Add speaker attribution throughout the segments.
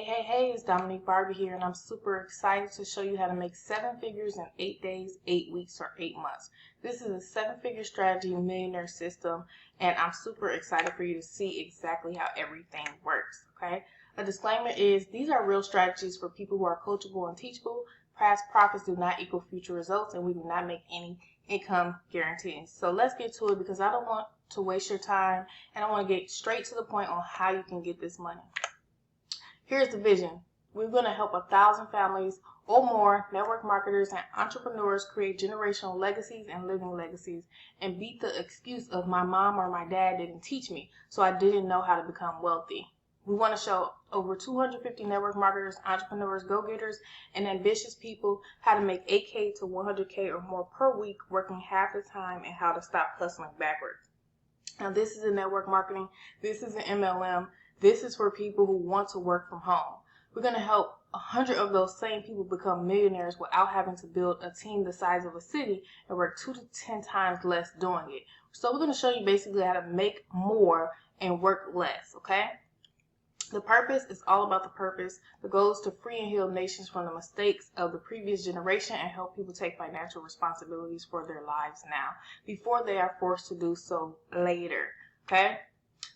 Speaker 1: Hey, it's Dominique Barbie here, and I'm super excited to show you how to make 7 figures in 8 days, 8 weeks, or 8 months. This is a 7-figure strategy millionaire system, and I'm super excited for you to see exactly how everything works, okay? A disclaimer is these are real strategies for people who are coachable and teachable. Past profits do not equal future results, and we do not make any income guarantees. So let's get to it because I don't want to waste your time, and I want to get straight to the point on how you can get this money. Here's the vision. We're going to help 1,000 families or more network marketers and entrepreneurs create generational legacies and living legacies and beat the excuse of my mom or my dad didn't teach me, so I didn't know how to become wealthy. We want to show over 250 network marketers, entrepreneurs, go-getters, and ambitious people how to make 8K to 100K or more per week working half the time and how to stop hustling backwards. Now, this is in network marketing. This is an MLM. This is for people who want to work from home. We're going to help 100 of those same people become millionaires without having to build a team the size of a city and work 2 to 10 times less doing it. So we're going to show you basically how to make more and work less, okay? The purpose is all about the purpose. The goal is to free and heal nations from the mistakes of the previous generation and help people take financial responsibilities for their lives now before they are forced to do so later, okay?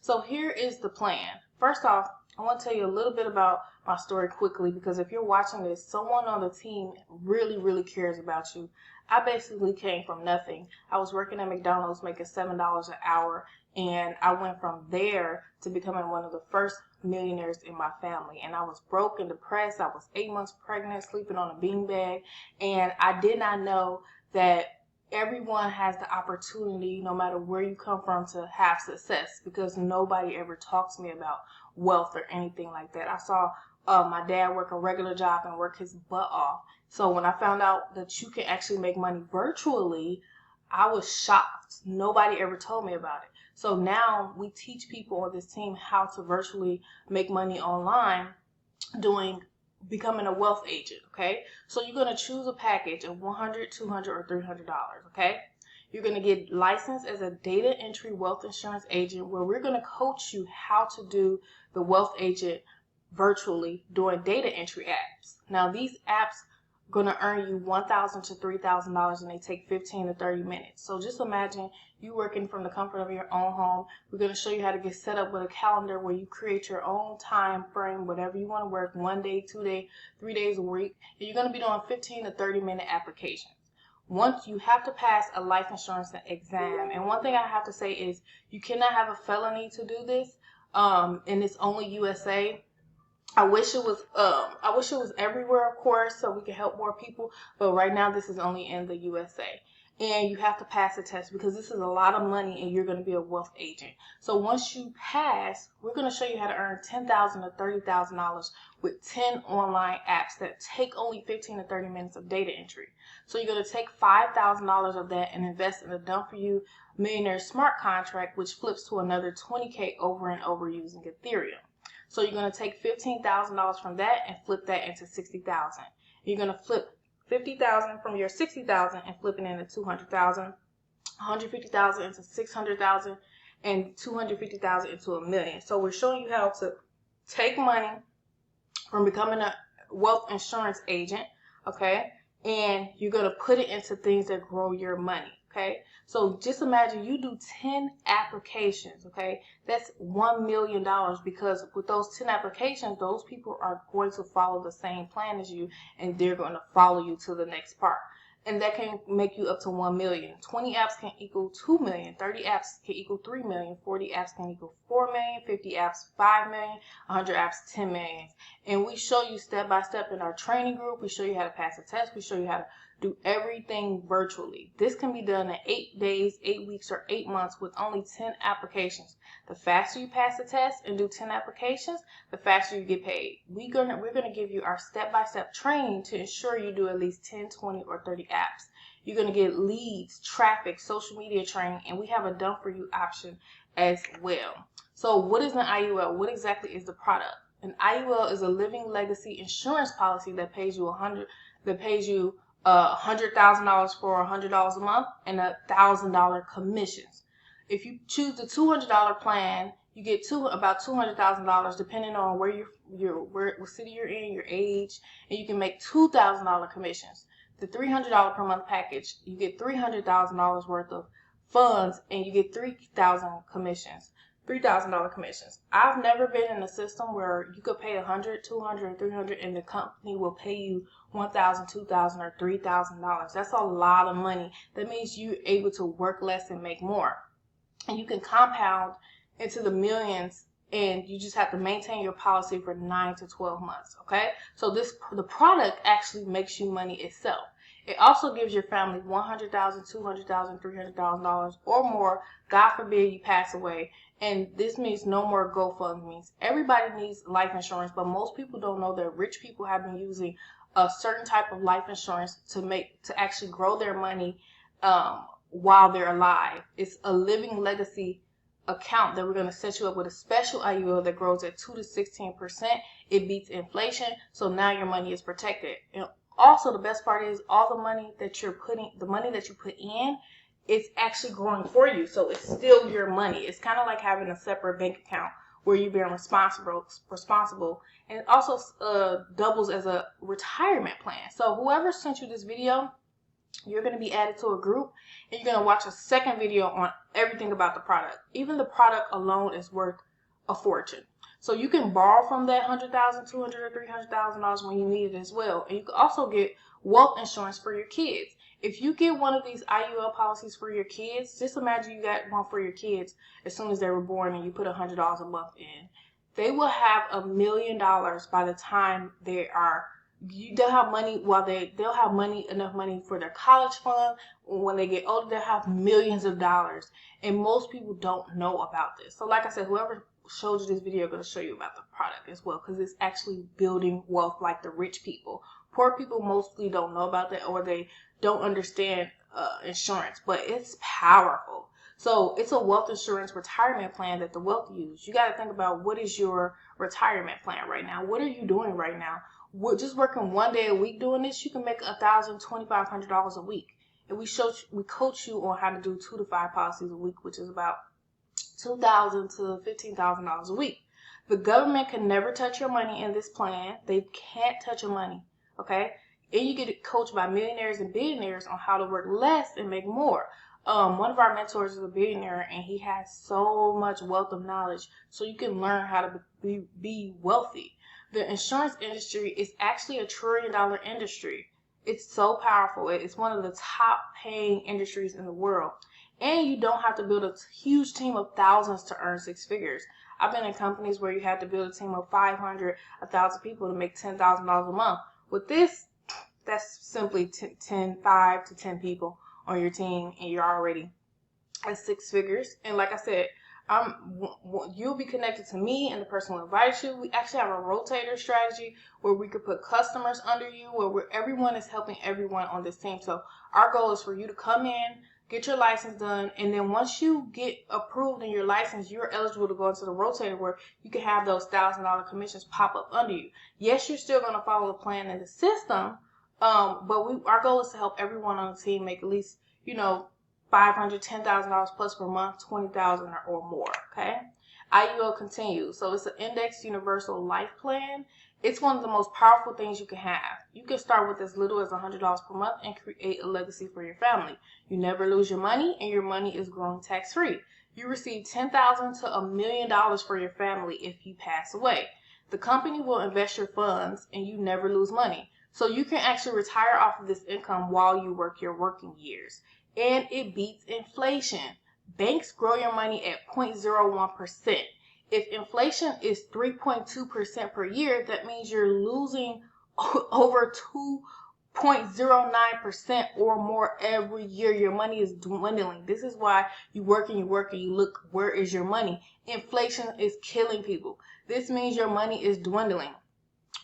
Speaker 1: So here is the plan. First off, I want to tell you a little bit about my story quickly because if you're watching this, someone on the team really cares about you. I basically came from nothing. I was working at McDonald's making $7 an hour, and I went from there to becoming one of the first millionaires in my family. And I was broke and depressed. I was 8 months pregnant, sleeping on a beanbag, and I did not know that everyone has the opportunity, no matter where you come from, to have success because nobody ever talks to me about wealth or anything like that. I saw my dad work a regular job and work his butt off. So when I found out that you can actually make money virtually, I was shocked. Nobody ever told me about it. So now we teach people on this team how to virtually make money online becoming a wealth agent, okay? So you're going to choose a package of $100, $200, or $300, okay? You're going to get licensed as a data entry wealth insurance agent where we're going to coach you how to do the wealth agent virtually doing data entry apps. Now, these apps are going to earn you $1,000 to $3,000 and they take 15 to 30 minutes. So just imagine you working from the comfort of your own home. We're going to show you how to get set up with a calendar where you create your own time frame, whatever you want to work, 1 day, 2 days, 3 days a week. And you're going to be doing 15 to 30 minute applications. Once you have to pass a life insurance exam. And one thing I have to say is you cannot have a felony to do this. And it's only USA. I wish it was everywhere, of course, so we can help more people. But right now, this is only in the USA. And you have to pass the test because this is a lot of money and you're going to be a wealth agent. So once you pass, we're going to show you how to earn $10,000 to $30,000 with 10 online apps that take only 15 to 30 minutes of data entry. So you're going to take $5,000 of that and invest in a done-for-you millionaire smart contract, which flips to another 20K over and over using Ethereum. So you're going to take $15,000 from that and flip that into $60,000. You're going to flip $50,000 from your $60,000 and flip it into $200,000, $150,000 into $600,000, and $250,000 into $1 million. So we're showing you how to take money from becoming a wealth insurance agent, okay, and you're going to put it into things that grow your money. Okay, so just imagine you do 10 applications, okay? That's $1 million because with those 10 applications, those people are going to follow the same plan as you and they're going to follow you to the next part. And that can make you up to 1 million. 20 apps can equal 2 million. 30 apps can equal 3 million. 40 apps can equal 4 million. 50 apps, 5 million. 100 apps, 10 million. And we show you step by step in our training group. We show you how to pass the test. We show you how to do everything virtually. This can be done in 8 days, 8 weeks, or 8 months with only 10 applications. The faster you pass the test and do 10 applications, the faster you get paid. We're gonna give you our step-by-step training to ensure you do at least 10, 20, or 30 apps. You're gonna get leads, traffic, social media training, and we have a done-for-you option as well. So what is an IUL? What exactly is the product? An IUL is a living legacy insurance policy that pays you $100,000 for $100 a month and $1,000 commissions. If you choose the $200 plan, You get about $200,000 depending on what city you're in, your age, and you can make $2,000 commissions. The $300 per month package, you get $300,000 worth of funds, and you get $3,000 commissions. $3,000 commissions. I've never been in a system where you could pay $100, $200, $300, and the company will pay you $1,000, $2,000, or $3,000. That's a lot of money. That means you're able to work less and make more. And you can compound into the millions, and you just have to maintain your policy for 9 to 12 months. Okay, so the product actually makes you money itself. It also gives your family $100,000, $200,000, $300,000 or more. God forbid you pass away. And this means no more GoFundMes. Everybody needs life insurance, but most people don't know that rich people have been using a certain type of life insurance to actually grow their money while they're alive. It's a living legacy account that we're going to set you up with a special IUL that grows at 2 to 16%. It beats inflation, so now your money is protected. And also, the best part is all the money that you put in, it's actually growing for you. So it's still your money. It's kind of like having a separate bank account where you're being responsible, and it also doubles as a retirement plan. So whoever sent you this video, you're going to be added to a group, and you're going to watch a second video on everything about the product. Even the product alone is worth a fortune. So you can borrow from that $100,000, $200,000, or $300,000 when you need it as well. And you can also get wealth insurance for your kids. If you get one of these IUL policies for your kids, just imagine you got one for your kids as soon as they were born, and you put $100 a month in. They will have $1 million by the time they'll have money they'll have enough money for their college fund. When they get older, they'll have millions of dollars. And most people don't know about this. So like I said, whoever showed you this video, I'm going to show you about the product as well, because it's actually building wealth like the rich people. Poor people mostly don't know about that, or they don't understand insurance, but it's powerful. So it's a wealth insurance retirement plan that the wealthy use. You got to think about, what is your retirement plan right now? What are you doing right now? We're just working 1 day a week doing this. You can make $1,000, $2,500 a week. And we coach you on how to do 2 to 5 policies a week, which is about $2,000 to $15,000 a week. The government can never touch your money in this plan. They can't touch your money. Okay? And you get coached by millionaires and billionaires on how to work less and make more. One of our mentors is a billionaire, and he has so much wealth of knowledge, so you can learn how to be wealthy. The insurance industry is actually $1 trillion industry. It's so powerful. It's one of the top paying industries in the world. And you don't have to build a huge team of thousands to earn 6 figures. I've been in companies where you had to build a team of 500, 1,000 people to make $10,000 a month. With this, that's simply 5 to 10 people on your team, and you're already at 6 figures. And like I said, you'll be connected to me and the person who invited you. We actually have a rotator strategy where we could put customers under you, where everyone is helping everyone on this team. So our goal is for you to come in, get your license done, and then once you get approved in your license, you're eligible to go into the rotator where you can have those $1,000 commissions pop up under you. Yes, you're still going to follow the plan in the system, but our goal is to help everyone on the team make at least, $500, $10,000 plus per month, $20,000 or more. Okay. IUL continues. So it's an indexed universal life plan. It's one of the most powerful things you can have. You can start with as little as $100 per month and create a legacy for your family. You never lose your money, and your money is growing tax-free. You receive $10,000 to $1 million for your family if you pass away. The company will invest your funds, and you never lose money. So you can actually retire off of this income while you work your working years. And it beats inflation. Banks grow your money at 0.01%. If inflation is 3.2% per year, that means you're losing over 2.09% or more every year. Your money is dwindling. This is why you work and you look, where is your money? Inflation is killing people. This means your money is dwindling.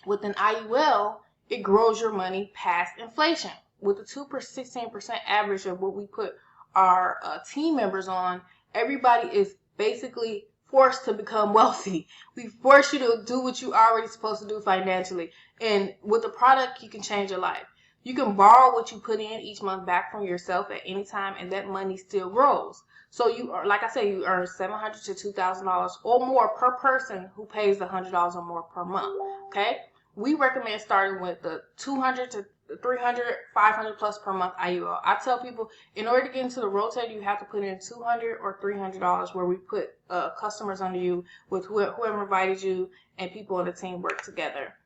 Speaker 1: With an IUL, it grows your money past inflation. With the 16% average of what we put our team members on, everybody is basically forced to become wealthy. We force you to do what you're already supposed to do financially. And with the product, you can change your life. You can borrow what you put in each month back from yourself at any time, and that money still grows. So you are, like I said, you earn $700 to $2,000 or more per person who pays the $100 or more per month. Okay, we recommend starting with the 200 to 300, 500 plus per month IUL. I tell people, in order to get into the rotator, you have to put in $200 or $300, where we put customers under you with whoever invited you, and people on the team work together.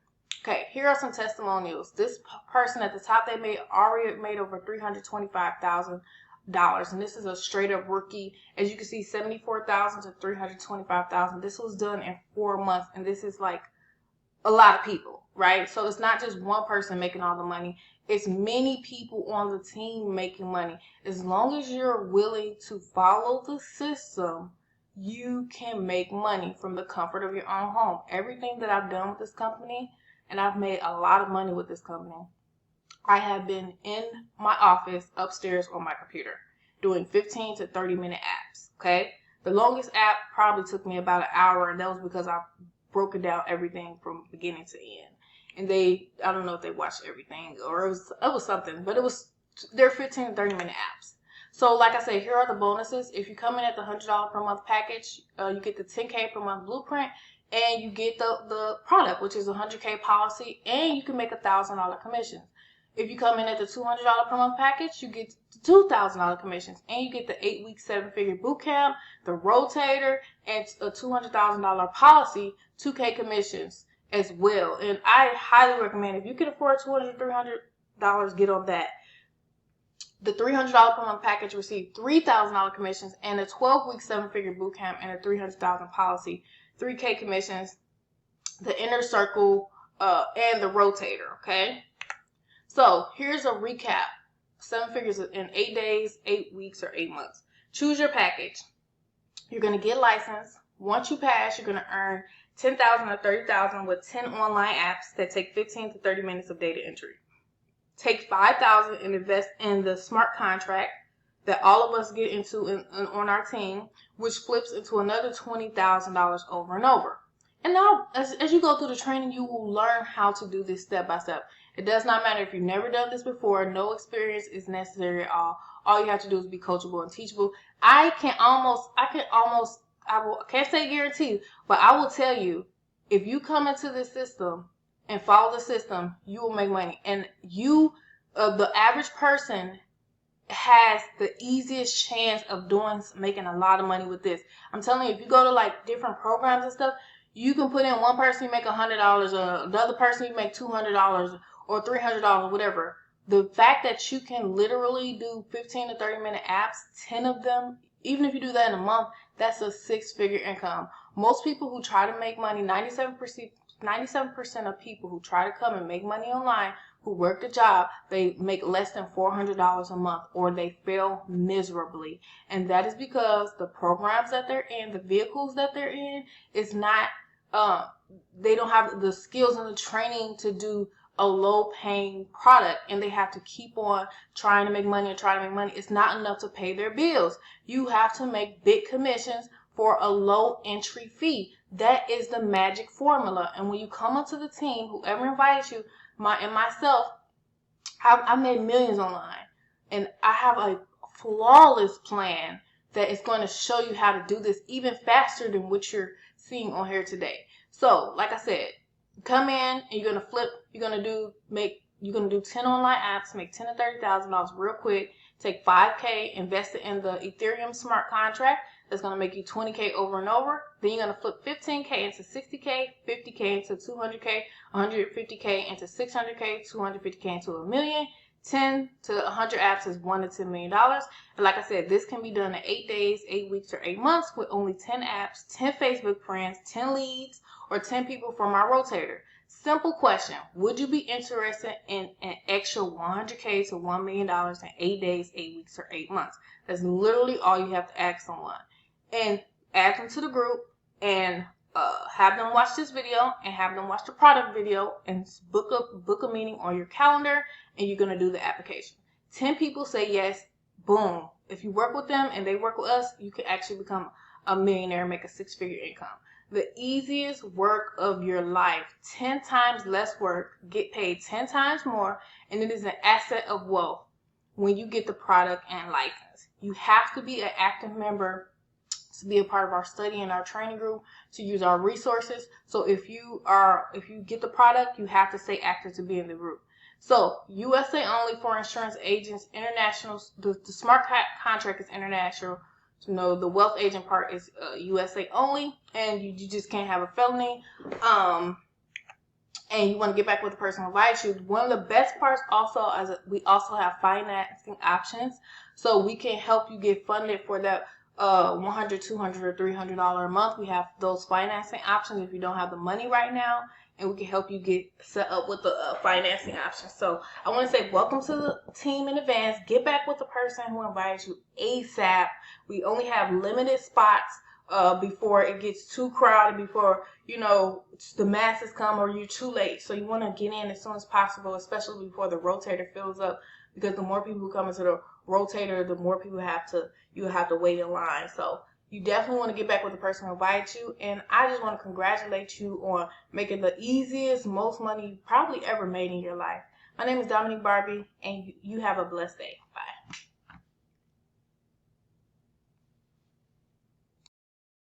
Speaker 1: Okay, here are some testimonials. This person at the top, they already made over $325,000. And this is a straight up rookie. As you can see, $74,000 to $325,000. This was done in 4 months, and this is like a lot of people, right? So it's not just one person making all the money. It's many people on the team making money. As long as you're willing to follow the system, you can make money from the comfort of your own home. Everything that I've done with this company, and I've made a lot of money with this company, I have been in my office upstairs on my computer doing 15 to 30 minute apps. Okay, the longest app probably took me about an hour, and that was because I broken down everything from beginning to end. And I don't know if they watched everything, or it was something, but they're 15 to 30 minute apps. So like I said, here are the bonuses. If you come in at the $100 per month package, you get the 10K per month blueprint, and you get the product, which is a 100K policy, and you can make $1,000 commissions. If you come in at the $200 per month package, you get $2,000 commissions, and you get the 8-week 7-figure boot camp, the rotator, and a $200,000 policy, 2K commissions as well. And I highly recommend, if you can afford $200, $300, get on that. The $300 per month package received $3,000 commissions, and a 12-week 7-figure boot camp, and a $300,000 policy, 3K commissions, the inner circle, and the rotator. Okay. So here's a recap. 7 figures in 8 days, 8 weeks, or 8 months. Choose your package. You're going to get licensed. Once you pass, you're going to earn $10,000 or $30,000 with 10 online apps that take 15 to 30 minutes of data entry. Take $5,000 and invest in the smart contract that all of us get into on our team, which flips into another $20,000 over and over. And now, as you go through the training, you will learn how to do this step by step. It does not matter if you've never done this before. No experience is necessary at all. All you have to do is be coachable and teachable. I can't say guarantee, but I will tell you, if you come into this system and follow the system, you will make money. And the average person has the easiest chance of making a lot of money with this. I'm telling you, if you go to like different programs and stuff, you can put in one person, you make $100, another person, you make $200 or $300, whatever. The fact that you can literally do 15 to 30 minute apps, 10 of them, even if you do that in a month, that's a 6-figure income. Most people who try to make money, 97% of people who try to come and make money online, who work the job, they make less than $400 a month, or they fail miserably. And that is because the programs that they're in, the vehicles that they're in, is not, they don't have the skills and the training to do a low-paying product, and they have to keep on trying to make money and trying to make money. It's not enough to pay their bills. You have to make big commissions for a low entry fee. That is the magic formula. And when you come onto the team, whoever invited you, and myself, I made millions online, and I have a flawless plan that is going to show you how to do this even faster than what you're seeing on here today. So, like I said, come in and you're gonna flip. You're gonna do 10 online apps, make $10,000 to $30,000 real quick. Take $5K, invest it in the Ethereum smart contract. That's gonna make you $20K over and over. Then you're gonna flip $15K into $60K, $50K into $200K, $150K into $600K, $250K into $1 million. 10 to 100 apps is $1 to $10 million. And like I said, this can be done in 8 days, 8 weeks, or 8 months with only 10 apps, 10 Facebook friends, 10 leads, or 10 people from our rotator. Simple question. Would you be interested in an extra $100K to $1 million in 8 days, 8 weeks, or 8 months? That's literally all you have to ask someone. And add them to the group, and have them watch this video, and have them watch the product video, and book a meeting on your calendar, and you're going to do the application. 10 people say yes, boom. If you work with them and they work with us, you can actually become a millionaire, make a 6-figure income. The easiest work of your life, 10 times less work, get paid 10 times more, and it is an asset of wealth when you get the product and license. You have to be an active member to be a part of our study and our training group, to use our resources. So if you get the product, you have to stay active to be in the group. So USA only for insurance agents, international, the smart contract is international. So the wealth agent part is USA only, and you just can't have a felony. And you want to get back with the person who invites you. One of the best parts also is we also have financing options, so we can help you get funded for that $100, $200, or $300 a month. We have those financing options if you don't have the money right now, and we can help you get set up with the financing options. So I want to say welcome to the team in advance. Get back with the person who invites you ASAP. We only have limited spots before it gets too crowded, before the masses come or you're too late. So you want to get in as soon as possible, especially before the rotator fills up, because the more people who come into the rotator, the more people you have to wait in line. So you definitely want to get back with the person who invites you. And I just want to congratulate you on making the easiest, most money you probably ever made in your life. My name is Dominique Barbie, and you have a blessed day.